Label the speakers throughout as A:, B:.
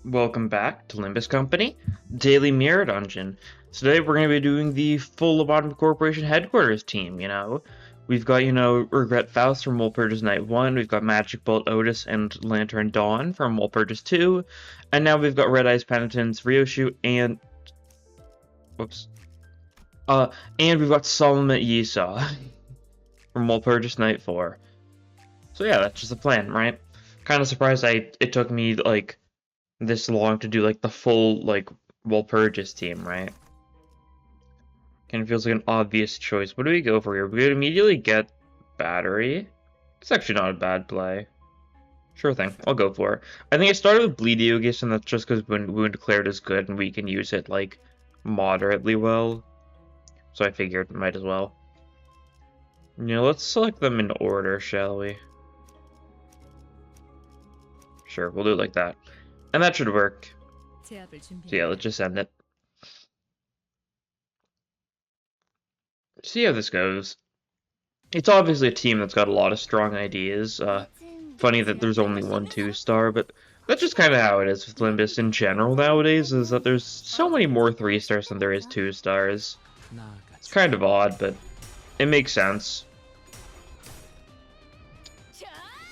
A: Welcome back to Limbus Company, Daily Mirror Dungeon. Today we're going to be doing the full lobotomy corporation headquarters team. We've got, Regret Faust from Walpurgis Night 1, we've got Magic Bolt Otis and Lantern Dawn from Walpurgis 2, and now we've got Red Eyes Penitence, Ryoshu, and... Whoops. And we've got Solomon Yisaw from Walpurgis Night 4. So yeah, that's just the plan, right? Kind of surprised it took me, this long to do the full Walpurgis team, right? Kind of feels like an obvious choice. What do we go for here? We could immediately get battery. It's actually not a bad play. Sure thing, I'll go for it. I think I started with Bleed Yogis, and that's just because Wound Declared is good and we can use it moderately well. So I figured might as well. Let's select them in order, shall we? Sure, we'll do it like that. And that should work. So yeah, let's just end it. See how this goes. It's obviously a team that's got a lot of strong ideas. Funny that there's only one 2-star, but that's just kind of how it is with Limbus in general nowadays, is that there's so many more 3-stars than there is 2-stars. It's kind of odd, but it makes sense.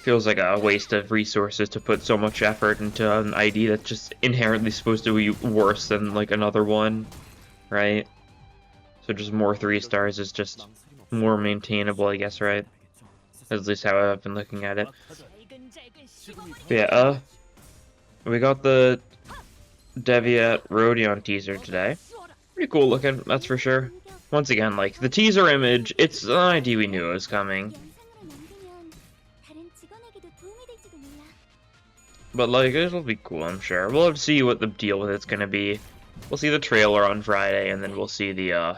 A: Feels like a waste of resources to put so much effort into an ID that's just inherently supposed to be worse than another one, right? So just more 3-stars is just more maintainable, I guess, right? At least how I've been looking at it. But yeah, we got the Devyat Rodion teaser today. Pretty cool looking, that's for sure. Once again, the teaser image, it's an ID we knew it was coming. But it'll be cool, I'm sure. We'll have to see what the deal with it's gonna be. We'll see the trailer on Friday, and then we'll see the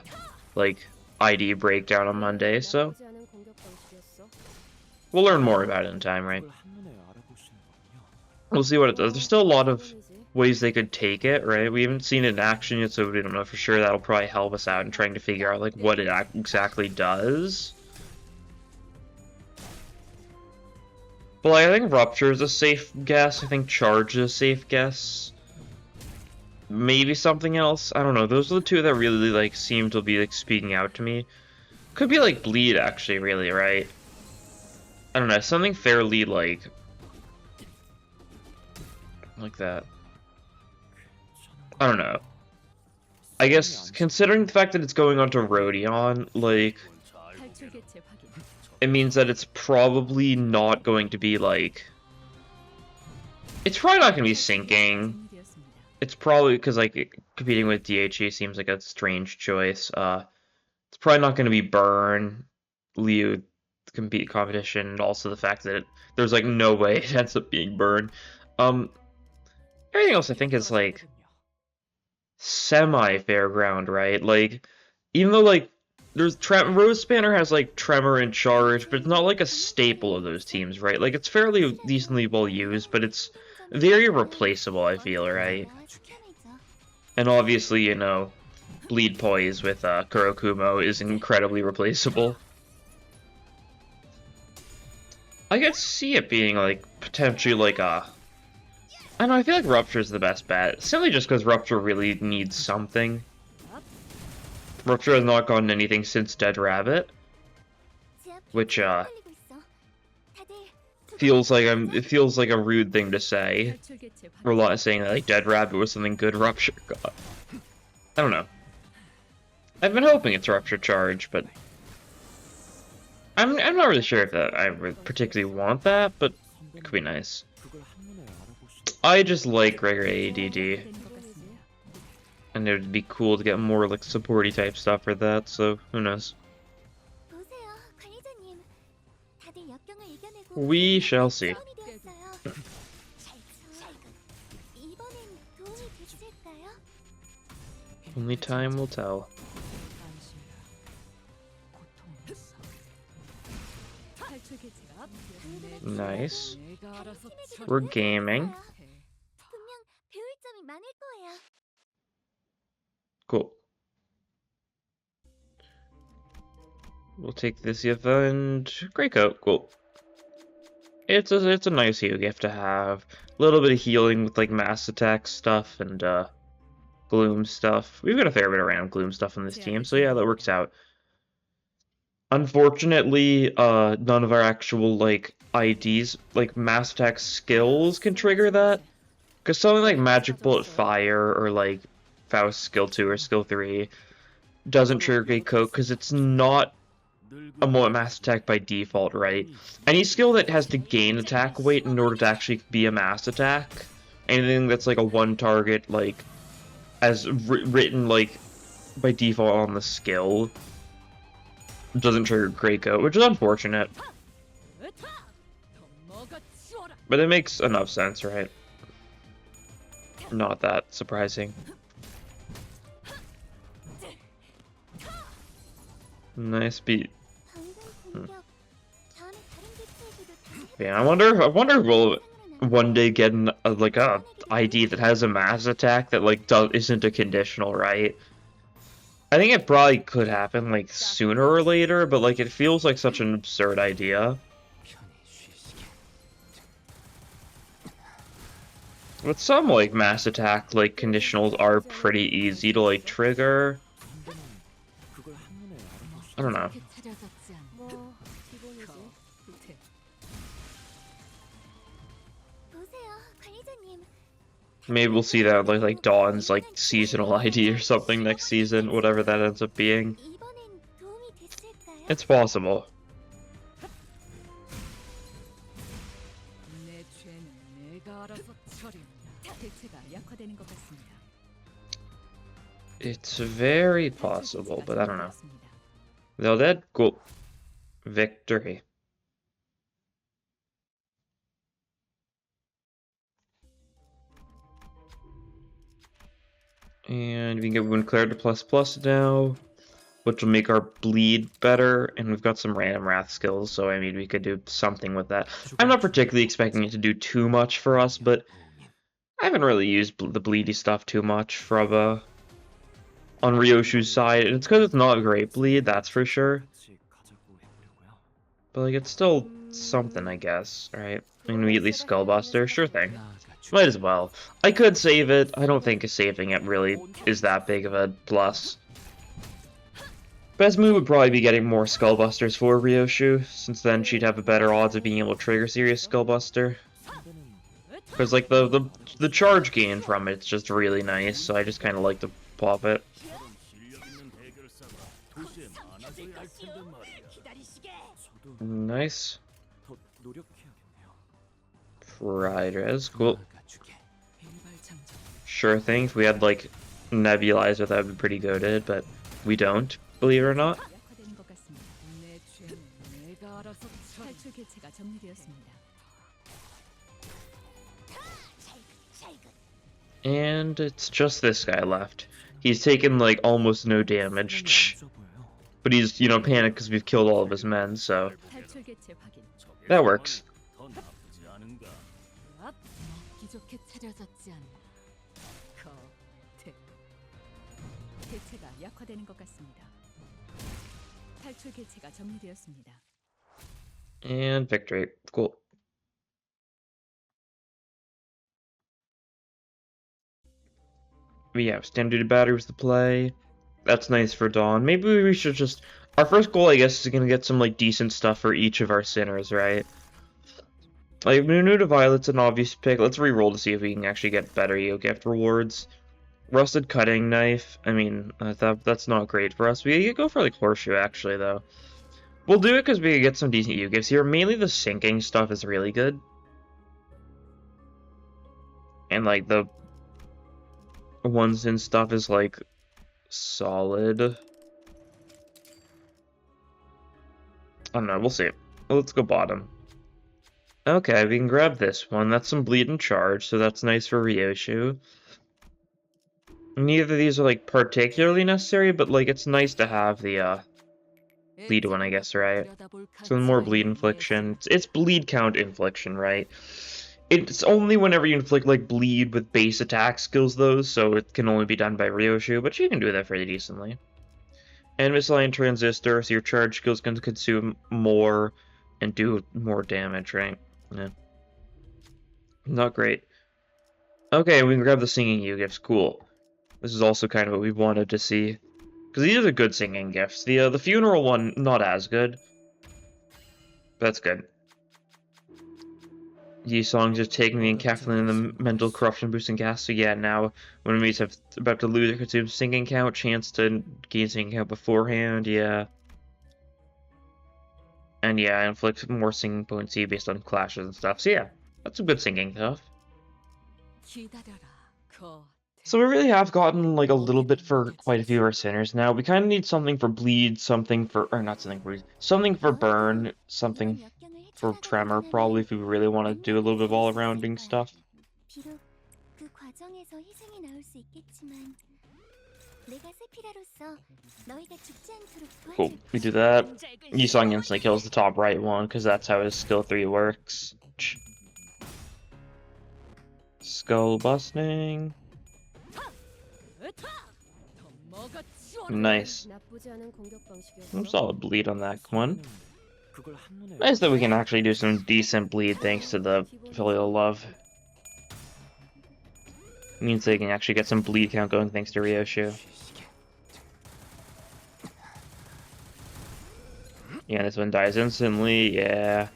A: ID breakdown on Monday, so we'll learn more about it in time, right? We'll see what it does. There's still a lot of ways they could take it, right? We haven't seen it in action yet, so we don't know for sure. That'll probably help us out in trying to figure out what it exactly does. But I think Rupture is a safe guess. I think Charge is a safe guess. Maybe something else. I don't know. Those are the two that really seem to be speaking out to me. Could be Bleed actually, really, right? I don't know. Something fairly like that. I don't know. I guess considering the fact that it's going on to Rodion, it means that it's probably not going to be it's probably not going to be sinking. It's probably because competing with DHE seems like a strange choice. It's probably not going to be Burn, Liu competition, and also the fact that there's no way it ends up being Burn. Everything else I think is semi fairground, right? Even though there's Rose Spanner has Tremor and Charge, but it's not a staple of those teams, right? It's fairly decently well used, but it's very replaceable, I feel, right? And obviously, Bleed Poise with Kurokumo is incredibly replaceable. I could see it being potentially I don't know, I feel Rupture is the best bet, simply just because Rupture really needs something. Rupture has not gotten anything since Dead Rabbit, which feels like a rude thing to say. We're a lot saying that Dead Rabbit was something good Rupture got. I don't know. I've been hoping it's Rupture Charge, but I'm not really sure if I particularly want that, but it could be nice. I just like regular ADD. And it would be cool to get more supporty type stuff for that, so who knows. We shall see. Only time will tell. Nice. We're gaming. Cool. We'll take this event. Grey coat, cool. it's a nice heal gift to have. A little bit of healing with like mass attack stuff and gloom stuff. We've got a fair bit of random gloom stuff on this team, so yeah, that works out. Unfortunately, none of our actual like IDs, like mass attack skills, can trigger that. Because something like Magic Bullet Fire or like Faust Skill 2 or Skill 3 doesn't trigger Great Coat because it's not a mass attack by default, right? Any skill that has to gain attack weight in order to actually be a mass attack, anything that's like a one target, like as written like by default on the skill, doesn't trigger Great Coat, which is unfortunate. But it makes enough sense, right? Not that surprising. Nice beat. Yeah, I wonder if we'll one day get like a ID that has a mass attack that like isn't a conditional, right? I think it probably could happen like sooner or later, but like it feels like such an absurd idea. But some like mass attack like conditionals are pretty easy to like trigger. I don't know. Maybe we'll see that like Dawn's like seasonal ID or something next season, whatever that ends up being. It's possible. It's very possible, but I don't know. Though that cool victory. And we can get Wound Clear to ++ now, which will make our bleed better, and we've got some random wrath skills, so I mean we could do something with that. I'm not particularly expecting it to do too much for us, but I haven't really used the bleedy stuff too much from on Ryoshu's side, and it's because it's not great bleed, that's for sure. But like it's still something, I guess, right? Immediately Skullbuster, sure thing. Might as well. I could save it. I don't think saving it really is that big of a plus. Best move would probably be getting more Skullbusters for Ryoshu, since then she'd have a better odds of being able to trigger serious Skullbuster. Because like the charge gain from it's just really nice, so I just kind of like to pop it. Nice. Riders, cool. Sure thing, if we had like Nebulizer that would be pretty goated, but we don't, believe it or not. And it's just this guy left. He's taken like almost no damage. But he's, you know, panicked because we've killed all of his men, so that works. And victory. Cool. But yeah, standard duty battery was the play. That's nice for Dawn. Maybe we should just... Our first goal, I guess, is gonna get some, like, decent stuff for each of our sinners, right? Like, Nunu to Violet's an obvious pick. Let's re-roll to see if we can actually get better Yo gift rewards. Rusted Cutting Knife. I mean, that's not great for us. We could go for, like, Horseshoe, actually, though. We'll do it because we could get some decent Yo gifts here. Mainly the sinking stuff is really good. And, like, the ones and stuff is, like, solid. I don't know, we'll see. Well, let's go bottom. Okay, we can grab this one. That's some bleed and charge, so that's nice for Ryoshu. Neither of these are like particularly necessary, but like it's nice to have the bleed one, I guess, right? So more bleed infliction. It's bleed count infliction, right? It's only whenever you inflict like bleed with base attack skills though, so it can only be done by Ryoshu, but you can do that pretty decently. And Miscellaneous Transistor, so your charge skills can consume more and do more damage, right? Yeah. Not great. Okay, we can grab the singing you gifts. Cool. This is also kind of what we wanted to see. Because these are the good singing gifts. The funeral one, not as good. That's good. These songs just taking the encapsulating the mental corruption boosting gas. So yeah, now when enemies have about to lose or consume singing count, chance to gain singing count beforehand, yeah. And yeah, inflicts more singing potency based on clashes and stuff. So yeah, that's some good singing stuff. So we really have gotten like a little bit for quite a few of our sinners now. We kind of need something for bleed, something for, or not something for, something for burn, something for tremor, probably if we really want to do a little bit of all-arounding stuff. Cool, we do that. Yisong instantly kills the top right one, because that's how his skill 3 works. Skull busting. Nice. Some solid bleed on that one. Nice that we can actually do some decent bleed thanks to the filial love. Means they can actually get some bleed count going thanks to Ryoshu. Yeah, this one dies instantly, yeah.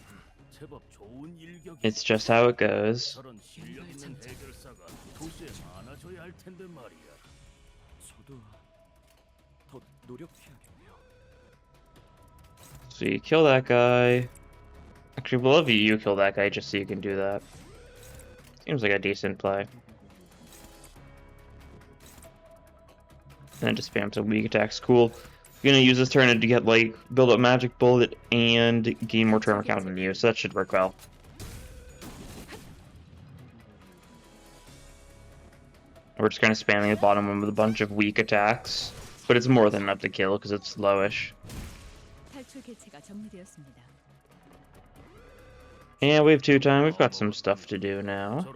A: It's just how it goes. So you kill that guy. Actually, we'll have you kill that guy just so you can do that. Seems like a decent play. And then just spam some weak attacks. Cool. You're gonna use this turn to get like build up magic bullet and gain more tremor count on you, so that should work well. We're just kind of spamming the bottom one with a bunch of weak attacks, but it's more than enough to kill because it's lowish. And we have 2 time. We've got some stuff to do now.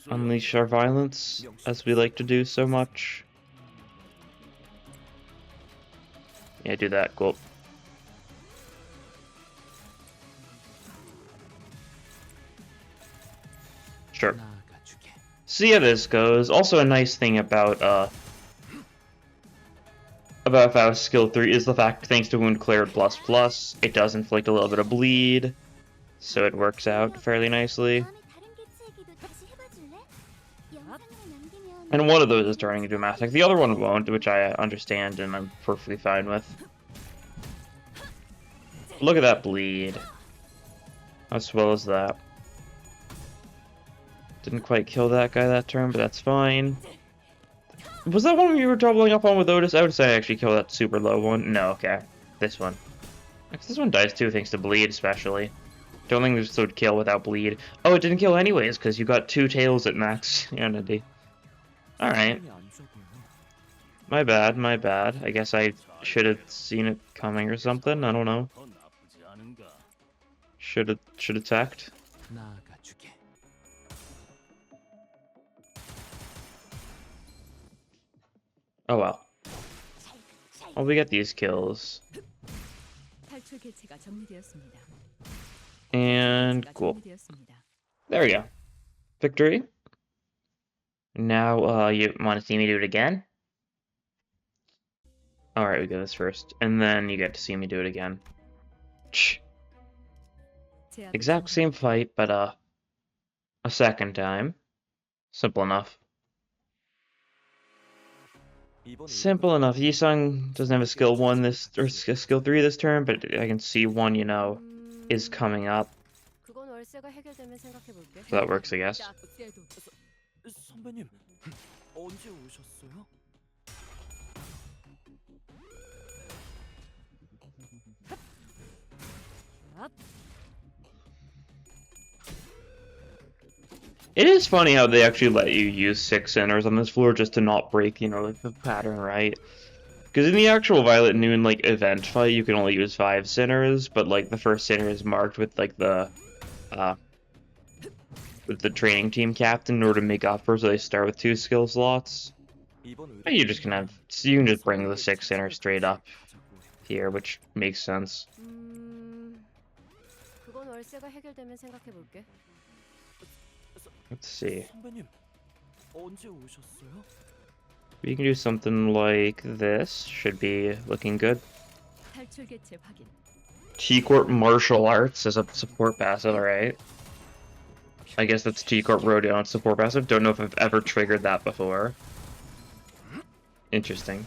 A: Unleash our violence, as we like to do so much. Yeah, do that. Cool. Sure. See how this goes. Also, a nice thing about Faust skill 3 is the fact, thanks to Wound Cleared ++, it does inflict a little bit of bleed, so it works out fairly nicely. And one of those is turning into a Mass Attack. The other one won't, which I understand and I'm perfectly fine with. Look at that bleed. As well as that. Didn't quite kill that guy that turn, but that's fine. Was that one you were doubling up on with Otis? I would say I actually killed that super low one. No, okay. This one. This one dies too, thanks to bleed, especially. Don't think this would kill without bleed. Oh, it didn't kill anyways, because you got 2 tails at max unity. Alright. My bad, my bad. I guess I should have seen it coming or something. I don't know. Should have attacked. Oh well. Well, we get these kills. And cool. There we go. Victory. Now, you want to see me do it again? Alright, we go this first. And then you get to see me do it again. Exact same fight, but, a second time. Simple enough. Simple enough. Yisung doesn't have a skill 1 this, or skill 3 this turn, but I can see 1, you know, is coming up. So that works, I guess. It is funny how they actually let you use 6 sinners on this floor just to not break, you know, like the pattern, right? Because in the actual Violet Noon, like, event fight, you can only use 5 sinners, but, like, the first sinner is marked with, like, with the training team captain in order to make up for, so they start with 2 skill slots. And you just can have, so you can just bring the 6 sinners straight up here, which makes sense.
B: 월세가 해결되면 생각해 볼게.
A: Let's see.
C: 선배님, 언제 오셨어요?
A: We can do something like this. Should be looking good.
B: 탈출 개체 확인.
A: T-Corp Martial Arts as a support passive, alright. I guess that's T-Corp Rodion support passive. Don't know if I've ever triggered that before. Interesting.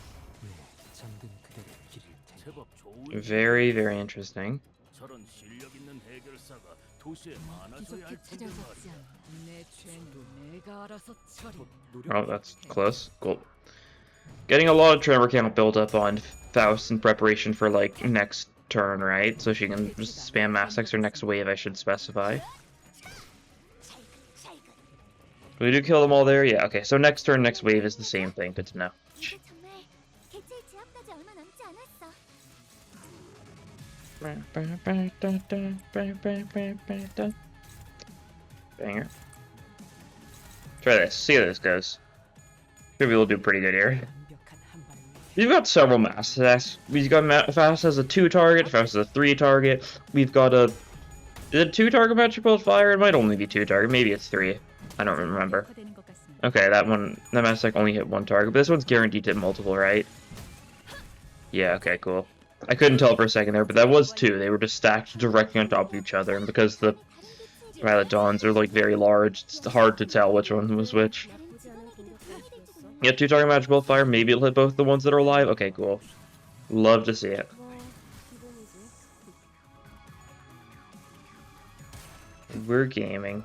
C: 잠든 그대를 기릴 테니.
D: 제법 좋은
A: Very, very interesting.
D: 저런 실력 있는 해결사가 도시에 많아져야 할 텐데 말이야.
B: 내 죄는 내가 알아서 처리.
A: Oh, that's close. Cool. Getting a lot of tremor count built up on Faust in preparation for, like, next turn, right? So she can just spam Mass X or next wave, I should specify. We do kill them all there? Yeah, okay. So next turn, next wave is the same thing. Good to know. Banger. Try this. See how this goes. Maybe we'll do pretty good here. We've got several Mass attacks. We've got Faust as a 2-target, Faust as a 3-target. We've got a... Is it 2-target Magic Bolt Fire? It might only be 2-target. Maybe it's 3. I don't remember. Okay, that Mass attack only hit 1 target, but this one's guaranteed to hit multiple, right? Yeah, okay, cool. I couldn't tell for a second there, but that was 2. They were just stacked directly on top of each other, and because the Violet Dawns are, like, very large, it's hard to tell which one was which. Yeah, 2-target Magic Bolt Fire. Maybe it'll hit both the ones that are alive. Okay, cool. Love to see it. We're gaming.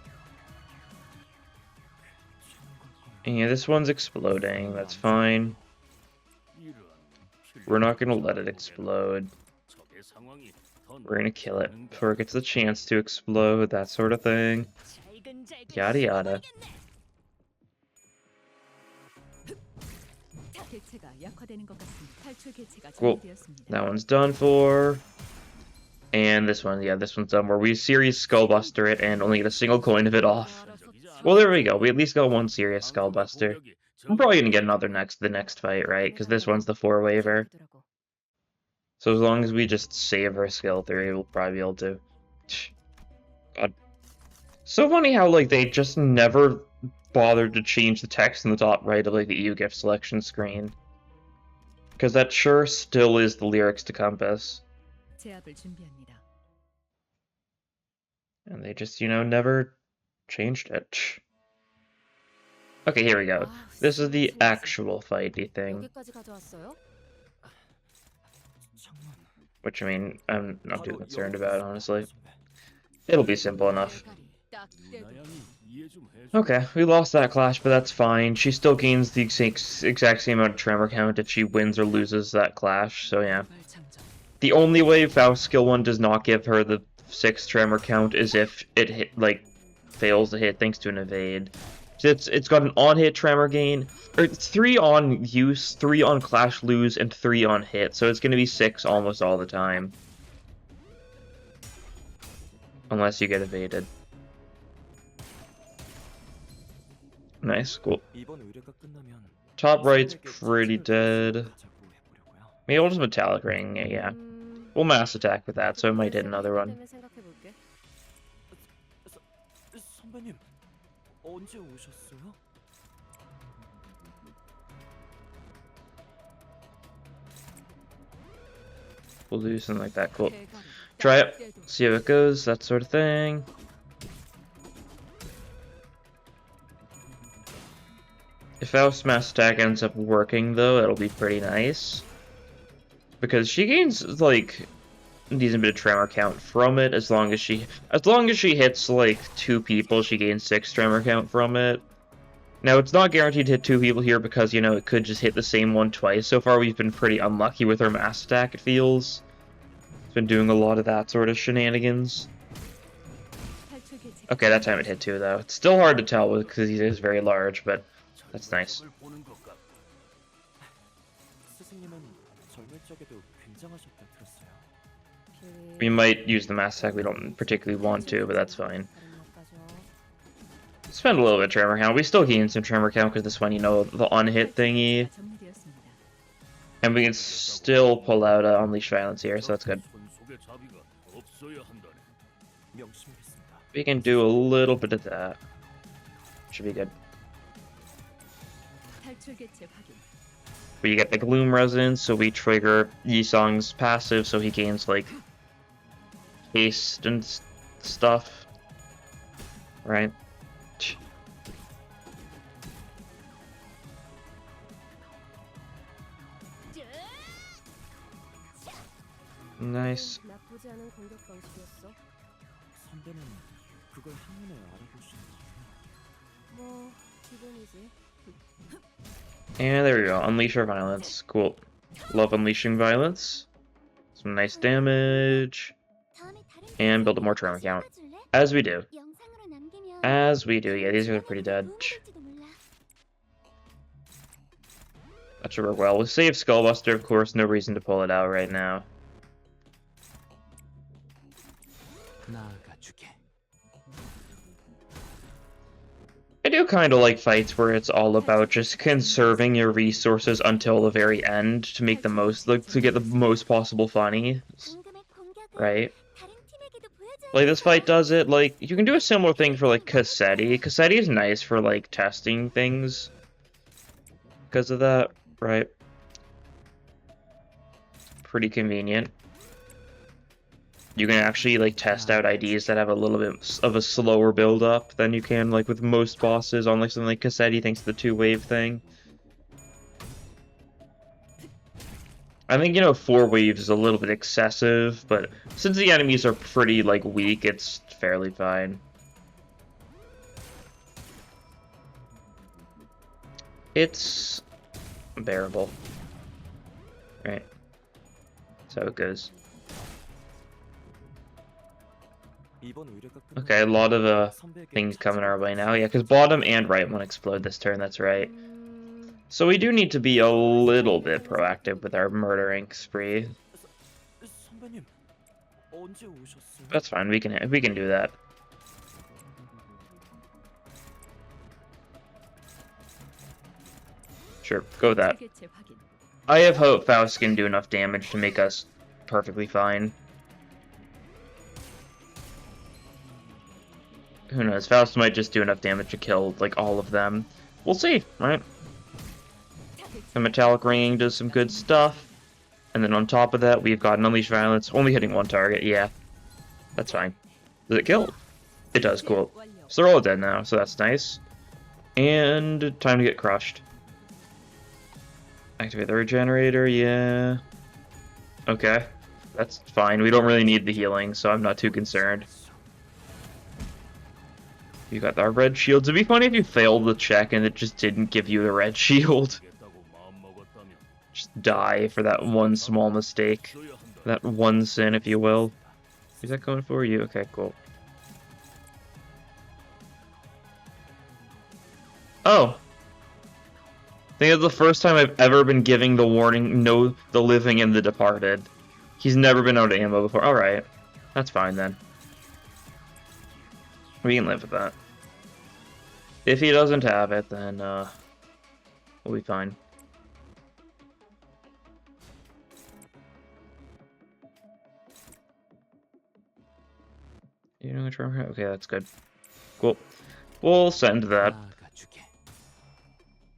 A: Yeah, this one's exploding. That's fine. We're not gonna let it explode. We're gonna kill it before it gets the chance to explode, that sort of thing. Yada yada. Cool. That one's done for. And this one, yeah, this one's done where we Series Skullbuster it and only get a single coin of it off. Well, there we go. We at least got one Serious Skullbuster. I'm probably gonna get another the next fight, right? Because this one's the 4-waver. So as long as we just save our skill 3, we'll probably be able to. God. So funny how, like, they just never bothered to change the text in the top right of, like, the EU gift selection screen. Because that sure still is the lyrics to Compass. And they just, you know, never changed it. Okay, here we go. This is the actual fighty thing. Which, I mean, I'm not too concerned about, honestly. It'll be simple enough. Okay, we lost that clash, but that's fine. She still gains the exact same amount of tremor count if she wins or loses that clash, so yeah. The only way Faust skill 1 does not give her the 6 tremor count is if it fails to hit thanks to an evade. So it's got an on-hit tremor gain, or it's 3 on use, 3 on clash lose, and 3 on hit, so it's going to be 6 almost all the time. Unless you get evaded. Nice, cool. Top right's pretty dead. Maybe we'll just Metallic Ring, yeah. We'll Mass Attack with that, so it might hit another one.
C: 선배님, 언제 오셨어요?
A: We'll do something like that, cool. Try it, see how it goes, that sort of thing. If Faust's Mass Attack ends up working, though, it'll be pretty nice. Because she gains, like, a decent bit of tremor count from it, as long as she hits, like, 2 people, she gains 6 tremor count from it. Now, it's not guaranteed to hit 2 people here because, you know, it could just hit the same one twice. So far, we've been pretty unlucky with our Mass Attack, it feels. It's been doing a lot of that sort of shenanigans. Okay, that time it hit 2, though. It's still hard to tell because he is very large, but that's nice. We might use the Mass Attack, we don't particularly want to, but that's fine. Spend a little bit of tremor count. We still gain some tremor count because this one, you know, the on-hit thingy. And we can still pull out Unleash Violence here, so that's good.
C: 명심하겠습니다.
A: We can do a little bit of that. Should be good.
B: 탈출 개체 확인.
A: We get the Gloom Resonance, so we trigger Yisong's passive, so he gains, like, haste and stuff. Right? Nice.
B: 나쁘지 않은 공격 방식이었어.
C: 선배는 그걸 한눈에 알아보시는군요.
B: 뭐 기본이지.
A: And there we go. Unleash our violence. Cool. Love unleashing violence. Some nice damage. And build a more trauma count. As we do. As we do. Yeah, these are pretty dead. That should work well. We'll save Skullbuster, of course. No reason to pull it out right now.
C: 나아가주게.
A: I do kind of like fights where it's all about just conserving your resources until the very end to make the most, like, to get the most possible funny, right? Like, this fight does it. Like, you can do a similar thing for, like, Cassetti. Cassetti is nice for, like, testing things because of that, right? Pretty convenient. You can actually, like, test out IDs that have a little bit of a slower build-up than you can, like, with most bosses on, like, something like Cassetti, thanks to the two-wave thing. I think, you know, 4 waves is a little bit excessive, but since the enemies are pretty, like, weak, it's fairly fine. It's bearable. Right. That's how it goes. Okay, a lot of things coming our way now. Yeah, because bottom and right won't explode this turn, that's right. So we do need to be a little bit proactive with our murdering spree.
C: 선배님, 언제 오셨어요?
A: That's fine, we can do that. Sure, go with that.
B: 개체 확인.
A: I have hope Faust can do enough damage to make us perfectly fine. Who knows? Faust might just do enough damage to kill, like, all of them. We'll see, right? The Metallic Ringing does some good stuff. And then on top of that, we've got an Unleash Violence, only hitting one target, yeah. That's fine. Does it kill? It does, cool. So they're all dead now, so that's nice. And time to get crushed. Activate the Regenerator, yeah. Okay, that's fine. We don't really need the healing, so I'm not too concerned. You got our red shields. It'd be funny if you failed the check and it just didn't give you the red shield. Just die for that one small mistake. That one sin, if you will. Is that going for you? Okay, cool. Oh. I think it's the first time I've ever been giving the warning, no, the living and the departed. He's never been out of ammo before. Alright. That's fine then. We can live with that. If he doesn't have it, then, we'll be fine. You know which one? Okay, that's good. Cool. We'll send that.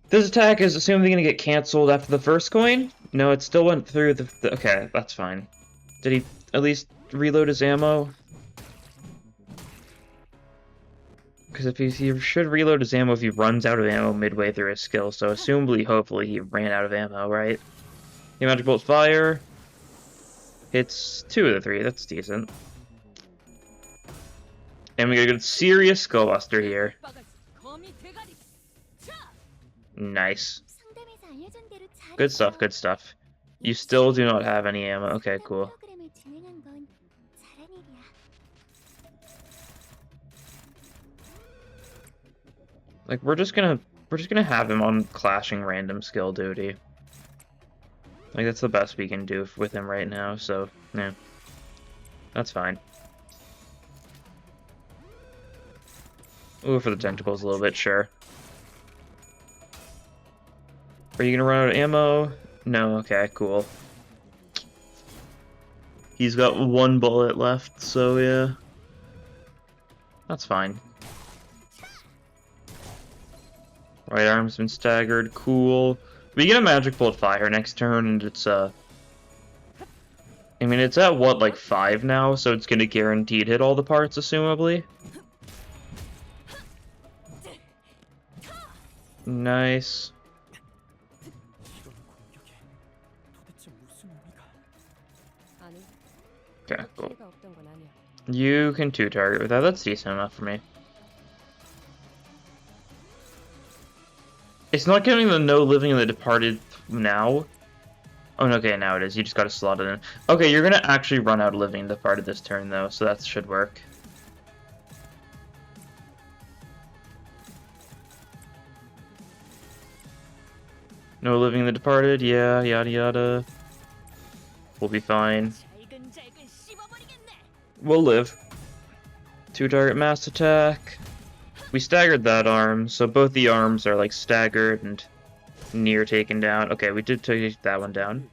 A: This attack is assuming going to get cancelled after the first coin? No, it still went through the... Okay, that's fine. Did he at least reload his ammo? Because if he should reload his ammo if he runs out of ammo midway through his skill, so assumably, hopefully, he ran out of ammo, right? The Magic Bolt Fire hits 2 of the 3, that's decent. And we got a good serious Skullbuster here. Nice. Good stuff, good stuff. You still do not have any ammo. Okay, cool. Like, we're just gonna have him on clashing random skill duty. Like, that's the best we can do with him right now, so, yeah. That's fine. Ooh, for the tentacles a little bit, sure. Are you gonna run out of ammo? No, okay, cool. He's got 1 bullet left, so yeah. That's fine. Right arm's been staggered. Cool. We get a magic bolt fire next turn, and it's I mean, it's at what, like 5 now, so it's gonna guaranteed hit all the parts, assumably. Nice.
C: 이런 공격에 도대체 무슨 의미가?
B: 아니,
A: Okay, cool.
B: 피해가 없던 건 아니야.
A: You can 2-target with that. That's decent enough for me. It's not giving the no living in the departed now. Oh, no, okay, now it is. You just gotta slot it in. Okay, you're gonna actually run out of living in the departed this turn, though, so that should work. No living in the departed, yeah, yada yada. We'll be fine. We'll live. 2-target mass attack. We staggered that arm, so both the arms are like staggered and near taken down. Okay, we did take that one down.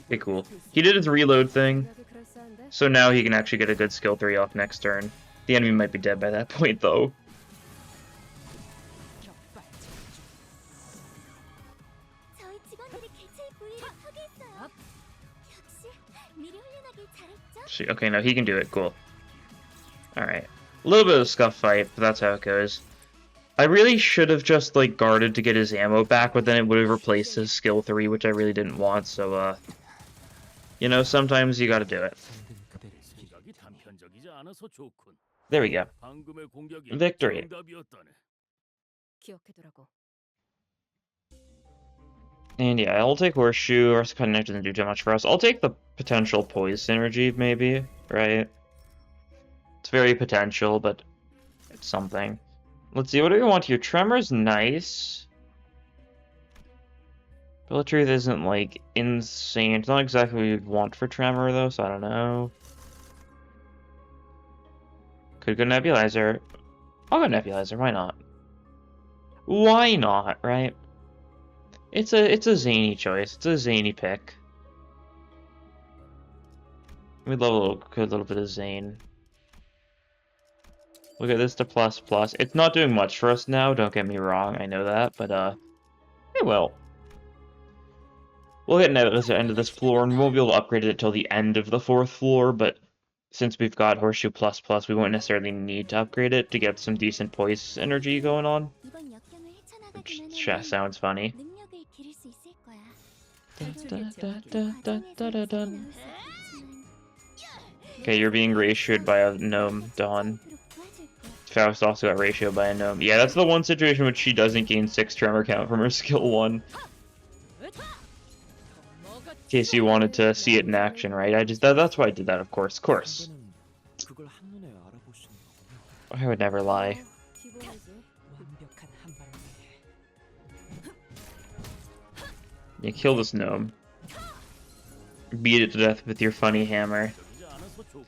A: Okay, cool. He did his reload thing,
B: 생각이 그럴싸한데?
A: so now he can actually get a good skill 3 off next turn. The enemy might be dead by that point, though.
E: 저희 직원들이 개체의 부위를 파괴했어요. 역시 미리 훈련하길 잘했죠?
A: Okay, no, he can do it. Cool. Alright. A little bit of a scuff fight, but that's how it goes. I really should have just, like, guarded to get his ammo back, but then it would have replaced his skill 3, which I really didn't want, so, you know, sometimes you gotta do it.
C: 잠든 그대를 기
D: 시각이 단편적이지 않아서 좋군.
A: There we go.
D: 방금의 공격이
A: Victory.
D: 정답이었다네.
B: 기억해두라고.
A: And yeah, I'll take Horseshoe. Earth Connect doesn't do too much for us. I'll take the potential Poise synergy, maybe, right? It's very potential, but it's something. Let's see, what do we want here? Tremor's nice. Bill of Truth isn't, like, insane. It's not exactly what you'd want for Tremor, though, so I don't know. Could go Nebulizer. I'll go Nebulizer, why not? Why not, right? It's a zany choice. It's a zany pick. We love a good little bit of Zane. Look at this to plus plus. It's not doing much for us now, don't get me wrong, I know that, but it will. We'll get Nebulizer at the end of this floor, and we won't be able to upgrade it till the end of the 4th floor, but since we've got Horseshoe plus plus, we won't necessarily need to upgrade it to get some decent poise energy going on.
E: 이번 역경을
A: Which
E: 헤쳐나가기만
A: sounds funny.
E: 능력을 기를 수 있을 거야.
A: Okay, you're being ratioed by a gnome, Dawn. Faust also got ratioed by a gnome. Yeah, that's the one situation which she doesn't gain 6 tremor count from her skill 1. In case you wanted to see it in action, right? That's why I did that, of course.
C: 상대는 그걸 한눈에 알아보시는 거군요.
A: I would never lie.
B: 기본이지.
C: 완벽한 한 발로.
A: Yeah, kill this gnome. Beat it to death with your funny hammer.
D: 적이지 않아서 좋군.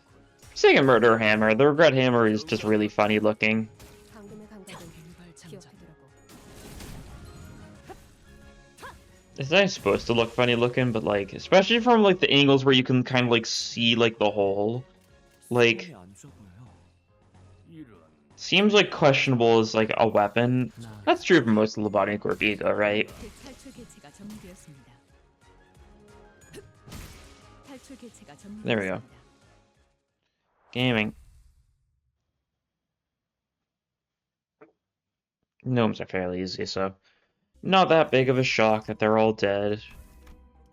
A: Saying a murder hammer, the regret hammer is just really funny looking.
B: 방금의 감각은 기억해두라고.
A: It's not supposed to look funny looking, but like, especially from like the angles where you can kind of like see like the hole. Like,
C: 상황이 안 좋아 보여요.
D: 이런.
A: seems like questionable as like a weapon. That's true for most of the lobotomy corp ego, right?
B: 탈출 개체가 점유되었습니다. 탈출 개체가
A: There we go.
B: 점유되었습니다.
A: Gaming. Gnomes are fairly easy, so not that big of a shock that they're all dead.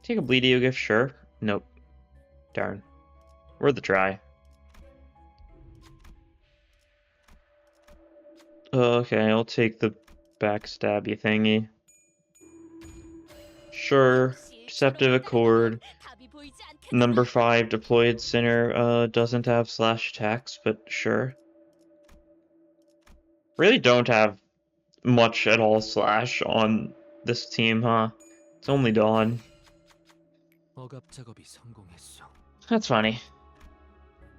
A: Take a Bleedio gift, sure. Nope. Darn. Worth a try. Okay, I'll take the backstabby thingy. Sure. Deceptive Accord. Number 5 deployed Sinner doesn't have slash attacks, but sure. Really don't have much at all slash on this team, huh? It's only Dawn.
C: 억압 작업이 성공했어.
A: That's funny.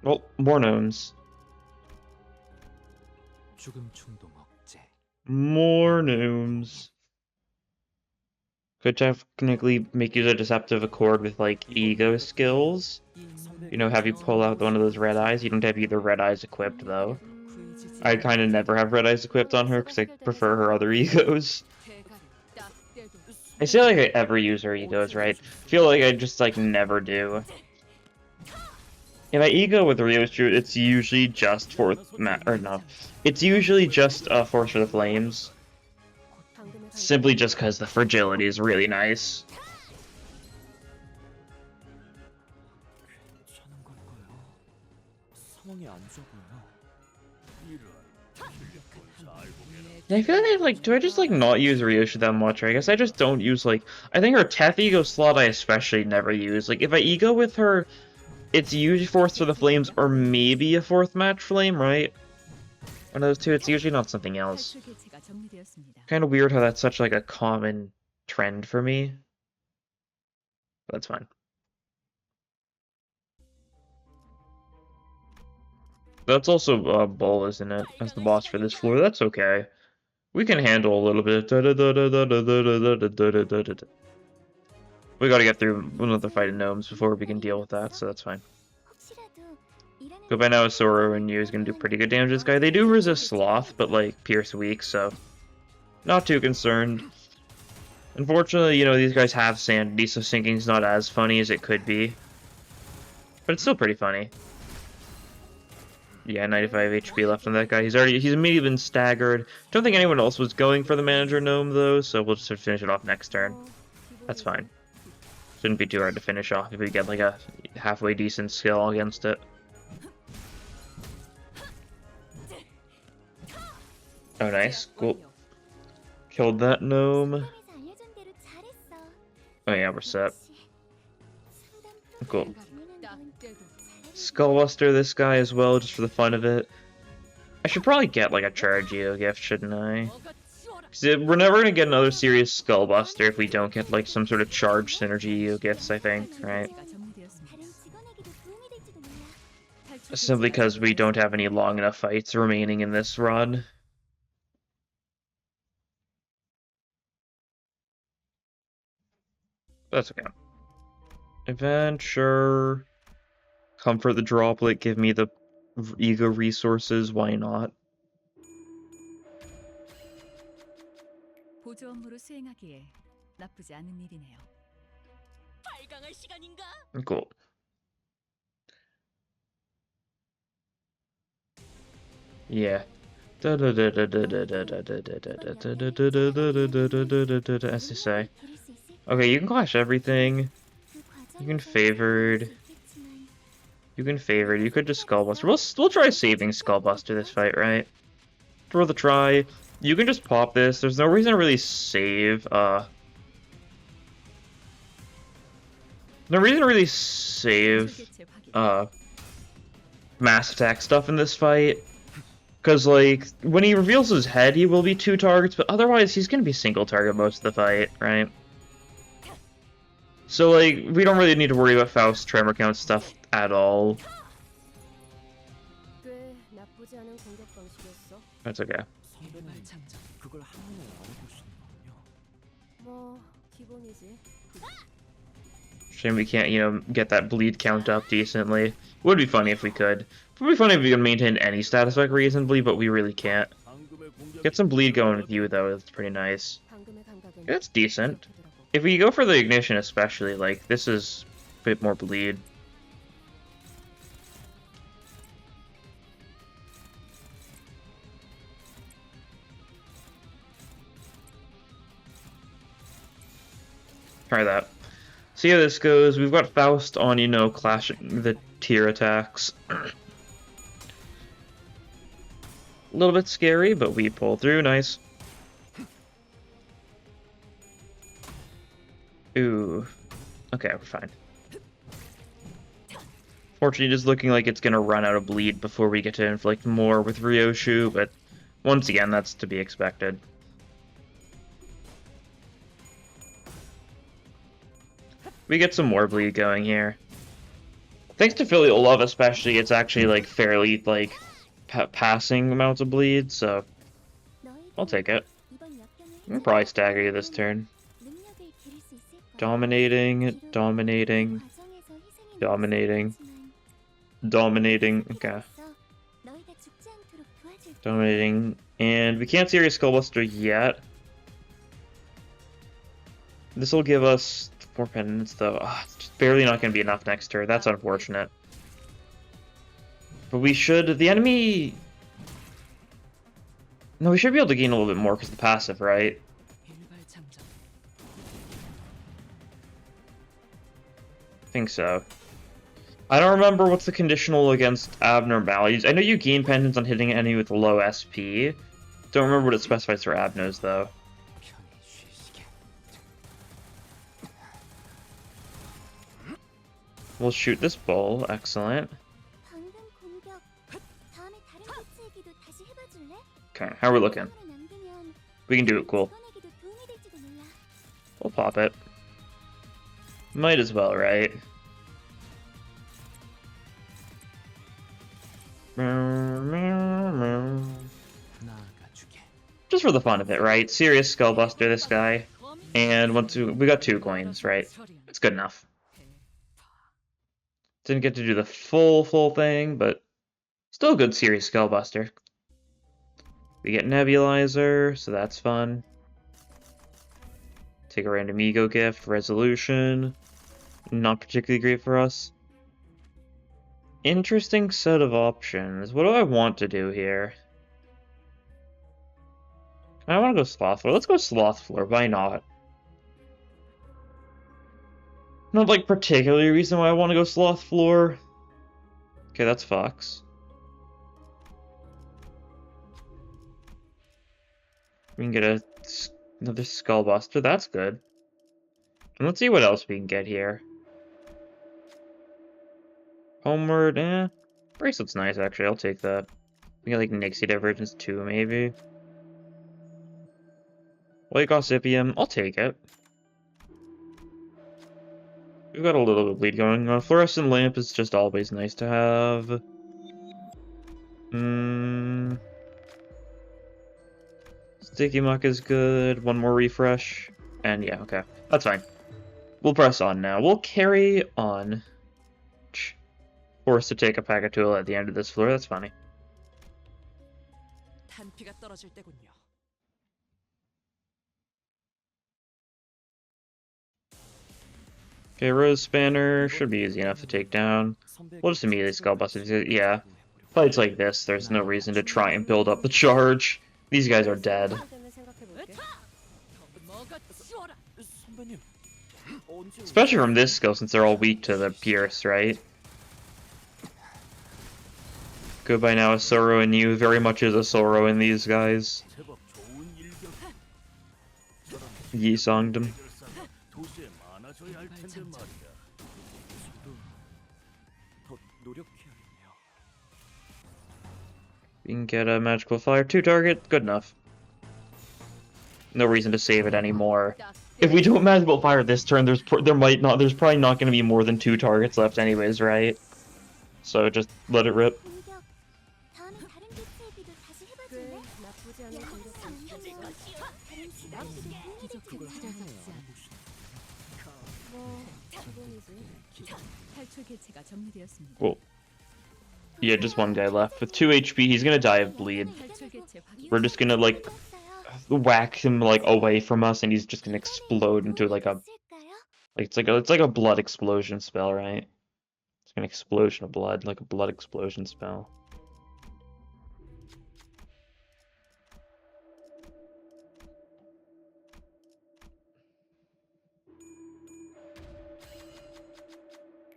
A: Well, more gnomes.
C: 죽음 충동 억제.
A: More gnomes. Could technically make use of Deceptive Accord with, like, ego skills. You know, have you pull out one of those red eyes? You don't have either red eyes equipped, though. I kind of never have Red Eyes equipped on her because I prefer her other egos. I feel like I ever use her egos, right? I feel like I just like never do. If I ego with Ryochu, it's usually just it's usually just Force for the Flames. Simply just because the fragility is really nice.
C: 괜찮은 걸까요? 상황이 안 좋아 보여.
A: I feel like, do I just like not use Ryoshi that much? Or I guess I just don't use like, I think her Teth ego slot I especially never use. Like if I ego with her, it's usually Force for the Flames or maybe a 4th match flame, right? One of those two, it's usually not something else. Kind of weird how that's such like a common trend for me. But that's fine. That's also Bull, isn't it? As the boss for this floor. That's okay. We can handle a little bit. We gotta get through another fight of gnomes before we can deal with that, so that's fine. But by now, Sora and Yu is gonna do pretty good damage to this guy. They do resist Sloth, but like Pierce weak, so not too concerned. Unfortunately, you know, these guys have sanity, so sinking's not as funny as it could be. But it's still pretty funny. Yeah, 95 HP left on that guy. He's immediately been staggered. Don't think anyone else was going for the manager gnome though, so we'll just finish it off next turn. That's fine. Shouldn't be too hard to finish off if we get like a halfway decent skill against it. Oh, nice. Cool. Killed that gnome. Oh yeah, we're set. Cool. Skullbuster this guy as well, just for the fun of it. I should probably get like a charge Geo gift, shouldn't I? We're never gonna get another serious Skullbuster if we don't get like some sort of charge synergy Geo gifts, I think, right? Simply because we don't have any long enough fights remaining in this run. That's okay. Adventure. Comfort the droplet, give me the ego resources, why not?
B: 보조 업무로 수행하기에 나쁘지 않은 일이네요.
A: Cool. Yeah. As they say. Okay, you can clash everything. You can favored. You can favored. You could just Skullbuster. We'll try saving Skullbuster this fight, right? For the try. You can just pop this. There's no reason to really save, no reason to really save, mass attack stuff in this fight. Because, like, when he reveals his head, he will be 2 targets, but otherwise he's going to be single target most of the fight, right? So, like, we don't really need to worry about Faust tremor count stuff at all. That's okay. Shame we can't, you know, get that bleed count up decently. Would be funny if we could. Would be funny if we could maintain any status effect reasonably, but we really can't. Get some bleed going with you, though. That's pretty nice. That's decent. If we go for the ignition especially, like, this is a bit more bleed. Try that. See how this goes. We've got Faust on, you know, clashing the tier attacks. A little bit scary, but we pull through. Nice. Ooh. Okay, we're fine. Fortunately, just looking like it's gonna run out of bleed before we get to inflict more with Ryoshu, but once again, that's to be expected. We get some more bleed going here. Thanks to Filial Love especially, it's actually like fairly like passing amounts of bleed, so I'll take it. I'll probably stagger you this turn. Dominating, dominating, dominating, dominating. Okay. Dominating. And we can't see Skullbuster yet. This will give us 4 pendants, though. It's just barely not going to be enough next turn. That's unfortunate. But we should... The enemy... No, we should be able to gain a little bit more because of the passive, right? I think so. I don't remember what's the conditional against abnormalities. I know you gain pendants on hitting an enemy with low SP. Don't remember what it specifies for abnos, though. We'll shoot this bull. Excellent. Okay, how are we looking? We can do it, cool. We'll pop it. Might as well, right? Just for the fun of it, right? Serious Skullbuster, this guy. And we got 2 coins, right? It's good enough. Didn't get to do the full thing, but still a good serious Skullbuster. We get Nebulizer, so that's fun. Take a random ego gift, resolution. Not particularly great for us. Interesting set of options. What do I want to do here? I want to go Slothfloor. Let's go Slothfloor. Why not? Not like particularly a reason why I want to go Slothfloor. Okay, that's Fox. We can get another Skullbuster. That's good. And let's see what else we can get here. Homeward, Bracelet's nice, actually. I'll take that. We got like Nixie Divergence 2, maybe. White Gossipium, I'll take it. We've got a little bit of bleed going on. Fluorescent Lamp is just always nice to have. Sticky Muck is good. One more refresh. And yeah, okay. That's fine. We'll press on now. We'll carry on. Forced to take a Pacatool at the end of this floor. That's funny. Okay, Rose Spanner should be easy enough to take down. We'll just immediately Skullbuster. Yeah, fights like this, there's no reason to try and build up the charge. These guys are dead. Especially from this skill, since they're all weak to the Pierce, right? Goodbye now, a Sorrow in you. Very much is a Sorrow in these guys. Yi-songed him. You can get a Magical Fire, 2 target, good enough. No reason to save it anymore. If we don't Magical Fire this turn, there's probably not going to be more than 2 targets left anyways, right? So just let it rip. Cool. Yeah, just 1 guy left. With 2 HP, he's gonna die of bleed. We're just gonna, like, whack him, like, away from us, and he's just gonna explode into, like, a... Like, it's like a blood explosion spell, right? It's like an explosion of blood, like a blood explosion spell.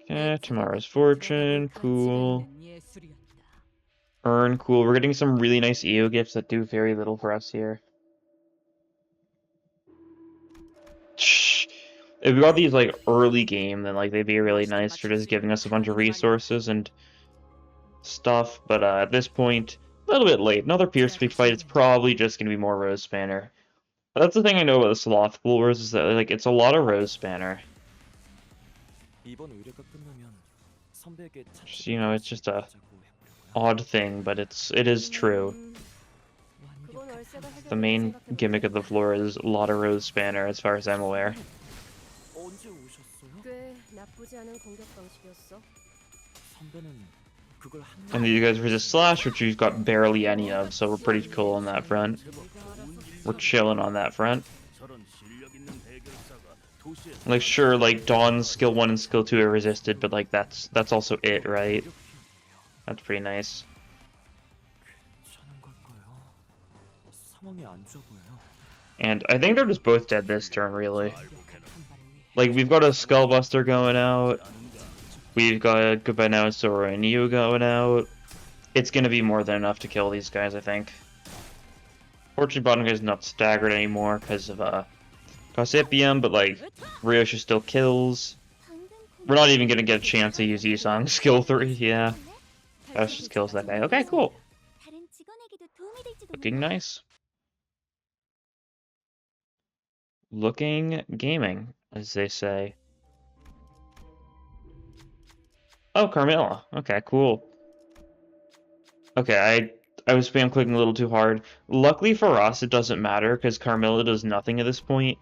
A: Okay, Tomorrow's Fortune, cool. Earn, cool. We're getting some really nice EO gifts that do very little for us here. If we got these, like, early game, then, like, they'd be really nice for just giving us a bunch of resources and stuff, but at this point, a little bit late. Another Pierce Speak fight, it's probably just going to be more Rose Spanner. But that's the thing I know about the Slothfloors, is that, like, it's a lot of Rose Spanner. Just, you know, it's just a odd thing, but it is true. The main gimmick of the floor is a lot of Rose Spanner, as far as I'm aware.
C: 그걸 한
A: And you guys resist slash, which you've got barely any of, so we're pretty cool on that front. We're chilling on that front.
D: 저런 실력 있는 해결사가 도시에
A: Like, sure, like, Dawn's skill 1 and skill 2 are resisted, but, like, that's also it, right? That's pretty nice.
C: 괜찮은 걸까요? 상황이 안 좋아 보여요.
A: And I think they're just both dead this turn, really. Like, we've got a Skullbuster going out. We've got a Goodbye Now Sora and Neo going out. It's gonna be more than enough to kill these guys, I think. Fortunately, bottom guy's not staggered anymore because of, Gossipium, but, like, Ryosha still kills. We're not even gonna get a chance to use Yisong skill 3, yeah. That just kills that guy. Okay, cool.
E: 다른 직원에게도 도움이 될지도
A: Looking
E: 몰라.
A: nice. Looking gaming, as they say. Oh, Carmilla. Okay, cool. Okay, I was spam clicking a little too hard. Luckily for us, it doesn't matter, because Carmilla does nothing at this point.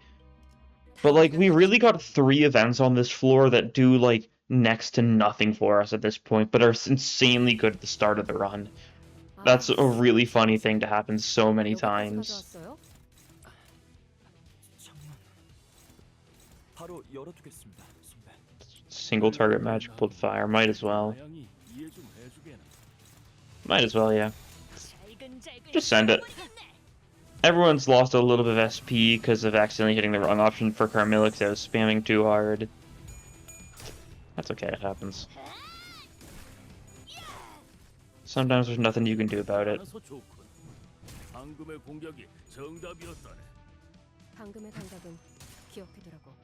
A: But, like, we really got 3 events on this floor that do, like, next to nothing for us at this point, but are insanely good at the start of the run. That's a really funny thing to happen so many times.
C: 잠깐. 바로 열어두겠습니다, 선배.
A: Single target magic pulled fire. Might as well.
D: 다양히 이해 좀 해주게나.
A: Might as well, yeah. Just send it. Everyone's lost a little bit of SP because of accidentally hitting the wrong option for Carmilla because I was spamming too hard. That's okay, it happens. Sometimes there's nothing you can do about it.
D: 알아서 좋군. 방금의 공격이 정답이었다네.
F: 방금의 감각은 기억해두라고.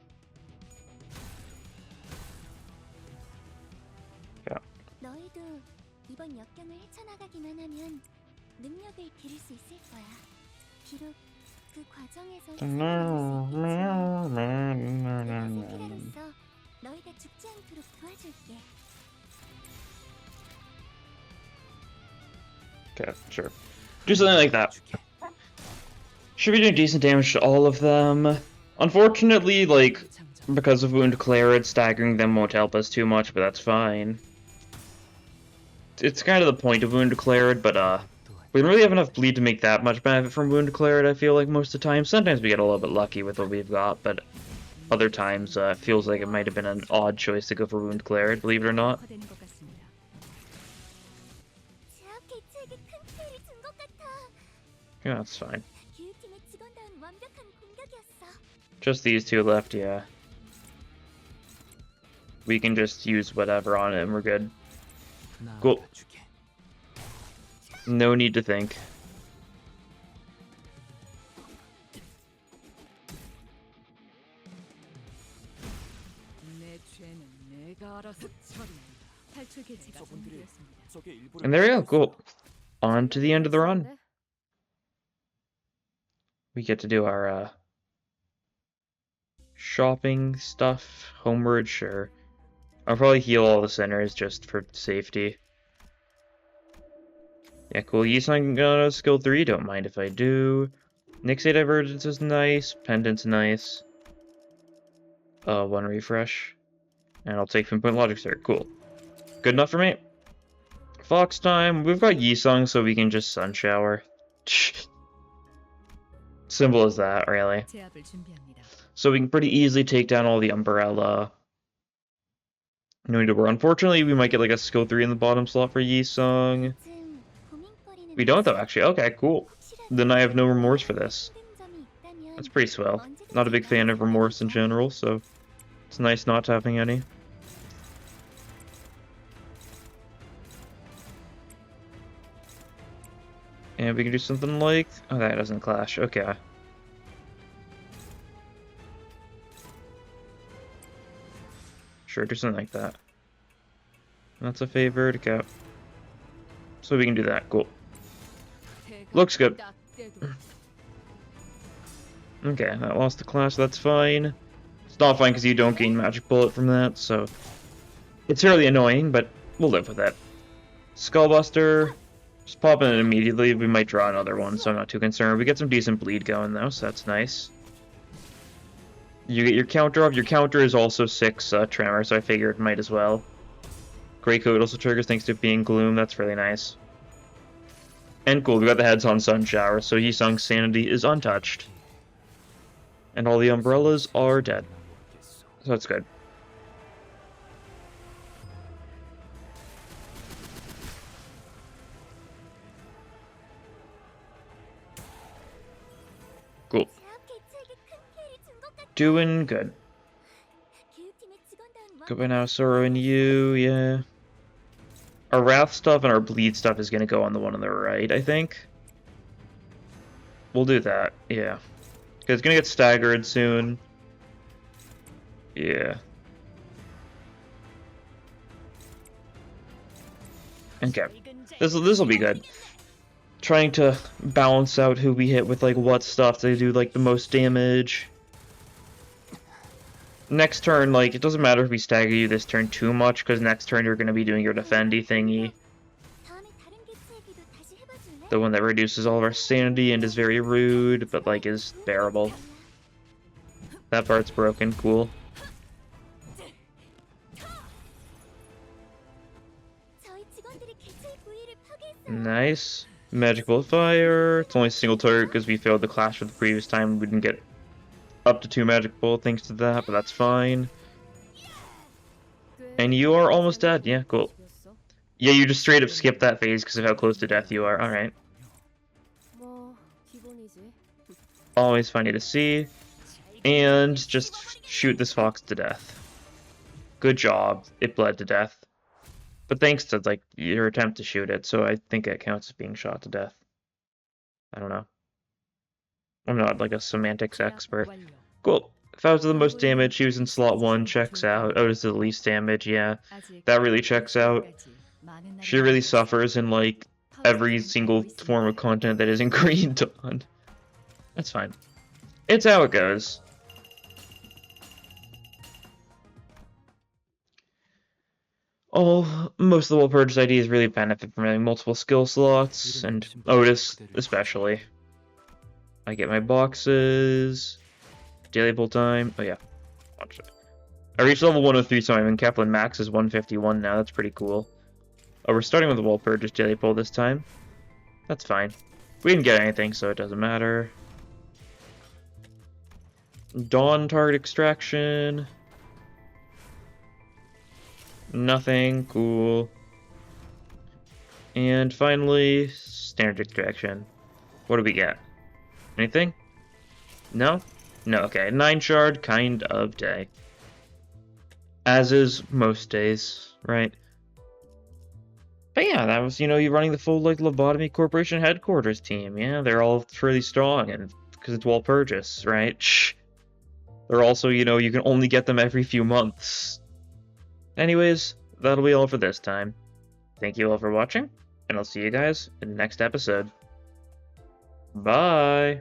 E: 너희도 이번 역경을 헤쳐나가기만 하면 능력을 기를 수 있을 거야. 비록 그 과정에서 내가 세키라로서 너희가 죽지 않도록 도와줄게.
A: Okay, sure. Do something like that. Should be doing decent damage to all of them. Unfortunately, like, because of Wound Claret, staggering them won't help us too much, but that's fine. It's kind of the point of Wound Claret, but, we don't really have enough bleed to make that much benefit from Wound Claret, I feel like, most of the time. Sometimes we get a little bit lucky with what we've got, but other times, it feels like it might have been an odd choice to go for Wound Claret, believe it or not.
B: 되는 것 같습니다.
E: 제압 개체에게 큰 피해를 준 것 같아.
A: Yeah, that's fine.
E: 기후팀의 직원다운 완벽한 공격이었어.
A: Just these 2 left, yeah. We can just use whatever on it and we're good. Cool. No need to think.
B: 내 죄는 내가 알아서 처리한다. 탈출 개체가
C: 저분들이
B: 준비되었습니다.
C: 저게 일부러
A: And there you go, cool. On to the end of the run. We get to do our, shopping stuff. Homeward, sure. I'll probably heal all the sinners just for safety. Yeah, cool. Yisong skill 3, don't mind if I do. Nixie Divergence is nice. Pendant's nice. 1 refresh. And I'll take Pinpoint Logic Cert. Cool. Good enough for me. Fox time. We've got Yisong, so we can just Sun Shower. Simple as that, really.
B: 제압을 준비합니다.
A: So we can pretty easily take down all the Umbrella. No need to worry. Unfortunately, we might get like a skill 3 in the bottom slot for Yisong.
E: 좀 고민거리는
A: We don't though, actually. Okay, cool. Then I have no remorse for this.
E: 힘든 점이 있다면
A: That's pretty swell. Not a big fan of remorse in general, so it's nice not having any. And we can do something like... Oh, that doesn't clash. Okay. Sure, do something like that. That's a favored cap. So we can do that. Cool. Looks good. Okay, that lost the clash. That's fine. It's not fine because you don't gain Magic Bullet from that, so... It's fairly annoying, but we'll live with that. Skullbuster. Just pop in it immediately. We might draw another one, so I'm not too concerned. We get some decent bleed going, though, so that's nice. You get your counter up. Your counter is also 6 Tremor, so I figured might as well. Great Coat also triggers thanks to being Gloom. That's really nice. And cool, we got the heads on Sun Shower, so Yisung's sanity is untouched. And all the umbrellas are dead. So that's good. Cool.
E: 제압 개체에게 큰 피해를 준 것 같아.
A: Doing good.
E: 기후팀의 직원다운
A: Good by now, Soro and you, yeah. Our Wrath stuff and our Bleed stuff is gonna go on the one on the right, I think. We'll do that, yeah. Because it's gonna get staggered soon. Yeah. Okay. This'll be good. Trying to balance out who we hit with like what stuff to do like the most damage. Next turn, like, it doesn't matter if we stagger you this turn too much, because next turn you're going to be doing your defendy thingy.
E: 다음에 다른 개체에게도 다시 해봐줄래?
A: The one that reduces all of our sanity and is very rude, but like is bearable. That part's broken, cool.
E: 저희 직원들이 개체의 부위를 파괴했어요.
A: Nice. Magic Bolt Fire. It's only a single turret because we failed the clash for the previous time. We didn't get up to 2 Magic Bolt thanks to that, but that's fine. And you are almost dead. Yeah, cool. Yeah, you just straight up skipped that phase because of how close to death you are. Alright.
F: 뭐 기본이지.
A: Always funny to see. And just shoot this fox to death. Good job. It bled to death. But thanks to like your attempt to shoot it, so I think it counts as being shot to death. I don't know. I'm not like a semantics expert. Cool. Faust did the most damage. She was in slot 1. Checks out. Otis did the least damage. Yeah, that really checks out. She really suffers in like every single form of content that isn't Green Dawn. That's fine. It's how it goes. Most of the Purge IDs really benefit from having multiple skill slots, and Otis especially. I get my boxes. Daily pull time. Oh yeah. Watch it. I reached level 103, so I'm in Kaplan Max is 151 now. That's pretty cool. Oh, we're starting with the Wall Purge, just daily pull this time. That's fine. We didn't get anything, so it doesn't matter. Dawn target extraction. Nothing. Cool. And finally, standard extraction. What do we get? Anything? No? No, okay. 9 shard kind of day. As is most days, right? But yeah, that was, you know, you running the full, like, Lobotomy Corporation headquarters team. Yeah, they're all pretty strong, and because it's Walpurgis, right? Shh. They're also, you know, you can only get them every few months. Anyways, that'll be all for this time. Thank you all for watching, and I'll see you guys in the next episode. Bye!